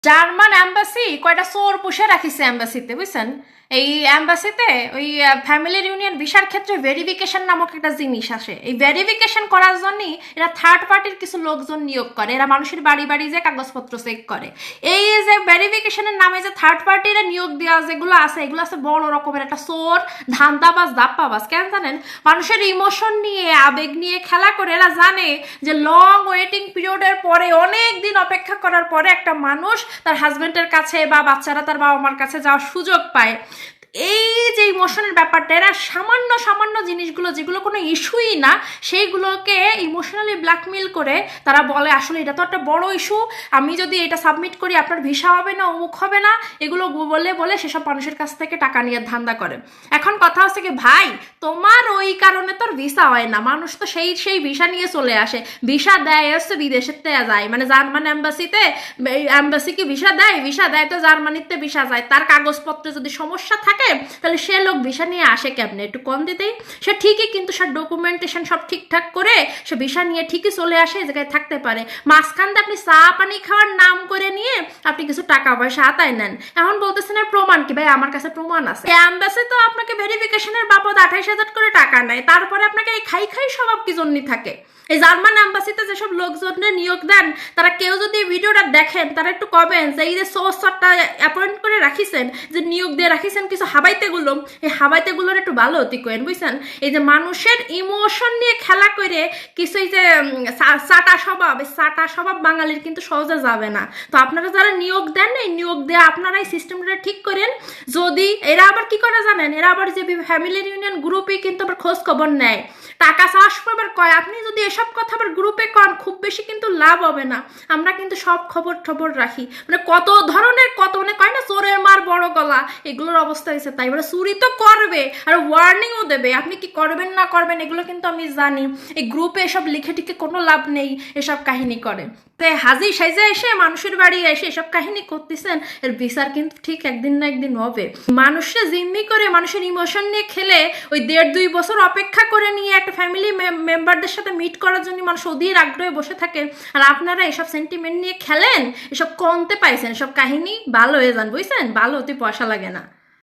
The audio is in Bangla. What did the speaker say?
জার্মান অ্যাম্বাসি কয়টা চোর পুষে রাখিছে অ্যাম্বাসিতে, বুঝছেন? এই অ্যাম্বাসিতে ওই ফ্যামিলি ইউনিয়ন ভিসার ক্ষেত্রে ভেরিফিকেশন নামক একটা জিনিস আসে। এই ভেরিফিকেশন করার জন্যই এরা থার্ড পার্টির কিছু লোকজন নিয়োগ করে। এরা মানুষের বাড়ি বাড়ি যে কাগজপত্র চেক করে। এই যে ভেরিফিকেশনের নামে যে থার্ড পার্টিরা নিয়োগ দেওয়া যেগুলো আছে, এগুলো আছে বড় রকমের একটা চোর, ধান্দাবাজ, দাপ্পাবাজ। কেন জানেন? মানুষের ইমোশন নিয়ে, আবেগ নিয়ে খেলা করে। এরা জানে যে লং ওয়েটিং পিরিয়ডের পরে, অনেক দিন অপেক্ষা করার পরে একটা মানুষ তার হাজবেন্ডের কাছে বা বাচ্চারা তার বাবা মার কাছে যাওয়ার সুযোগ পায়। এই যে ইমোশনের ব্যাপারটা, এরা সামান্য সামান্য জিনিসগুলো যেগুলো কোনো ইস্যুই না, সেইগুলোকে ইমোশনালি ব্ল্যাকমেল করে তারা বলে আসলে এটা তো একটা বড় ইস্যু, আমি যদি এটা সাবমিট করি আপনার ভিসা হবে না, অমুক হবে না, এগুলো বলে বলে সেসব মানুষের কাছ থেকে টাকা নিয়ে ধান্দা করে। এখন কথা হচ্ছে কি ভাই, তোমার ওই কারণে তোর ভিসা হয় না, মানুষ তো সেই সেই ভিসা নিয়ে চলে আসে। ভিসা দেয় হচ্ছে বিদেশের থেকে যায়, মানে জার্মান অ্যাম্বাসিতে, অ্যাম্বাসি কি ভিসা দেয়? ভিসা দেয় তো জার্মানিতে ভিসা যায়। তার কাগজপত্রে যদি সমস্যা থাকে তাহলে সে লোক ভিসা নিয়ে আসে কেমনে? একটু কম দিতেই সে ঠিকই, কিন্তু সে ডকুমেন্টেশন সব ঠিকঠাক করে সে ভিসা নিয়ে ঠিকই চলে আসে, এই জায়গায় থাকতে পারে। মাঝখান দিয়ে আপনি চা পানি খাওয়ার নাম করে নিয়ে আপনি কিছু টাকা পয়সা আতায় নেন। এখন বলতেছেন আর প্রমাণ কি? ভাই আমার কাছে প্রমাণ আছে। অ্যাম্বাসি তো আপনাকে ভেরিফিকেশনের বাবদ 28,000 করে টাকা নেয়, তারপরে আপনাকে এই খাই খাই স্বভাব কি জন্য থাকে? এই জার্মান অ্যাম্বাসিতে যেসব লোকজনের নিয়োগ দেন, তারা কেউ যদি ভিডিওটা দেখেন, তারা একটু কবেন যে এই যে সোর্সটা অ্যাপয়েন্ট করে রাখিছেন, যে নিয়োগ দিয়ে রাখিছেন কিছু হাবাইতেগুলো, এই হাবাইতেগুলোর একটু ভালো অতি কেন, বুঝছেন? এই যে মানুষের ইমোশন নিয়ে খেলা করে কিছু, এই যে চাটা স্বভাব, এই চাটা স্বভাব বাঙালির কিন্তু সহজে যাবে না। তো আপনারা যারা নিয়োগ দেন, এই নিয়োগ দেওয়া আপনারা এই সিস্টেমটা ঠিক করেন। যদি এরা আবার কি করে জানেন, এরা আবার যে ফ্যামিলি ইউনিয়ন গ্রুপে কিন্তু আবার খোঁজ খবর নেয়, টাকা চাষ করবার কয়। আপনি যদি এসব কথা আবার গ্রুপে কন, খুব বেশি কিন্তু লাভ হবে না। আমরা কিন্তু সব খবর রাখি, মানে কত ধরনের, কত মানে কয় না চোরের মার বড় গলা, এগুলোর অবস্থা হয়েছে তাই। বলে চুরি তো করবে আর ওয়ার্নিংও দেবে, আপনি কি করবেন না করবেন এগুলো কিন্তু আমি জানি। এই গ্রুপে এসব লিখে টিকে কোনো লাভ নেই, এসব কাহিনী করে। তাই হাজি সাইজে এসে মানুষের বাড়ি এসে এসব কাহিনী করতেছেন, এর বিচার কিন্তু ঠিক একদিন না একদিন হবে। মানুষের জিম্মি করে, মানুষের ইমোশন নিয়ে খেলে, ওই 1.5-2 বছর অপেক্ষা করে নিয়ে একটা ফ্যামিলি মেম্বারদের সাথে মিট করার জন্য মানুষ অধীর আগ্রহে বসে থাকে। আর আপনারা এসব সেন্টিমেন্ট নিয়ে খেলেন, এসব কমতে পাইছেন, সব কাহিনী ভালো হয়ে যান, বুঝছেন? ভালো হতে পয়সা লাগে না।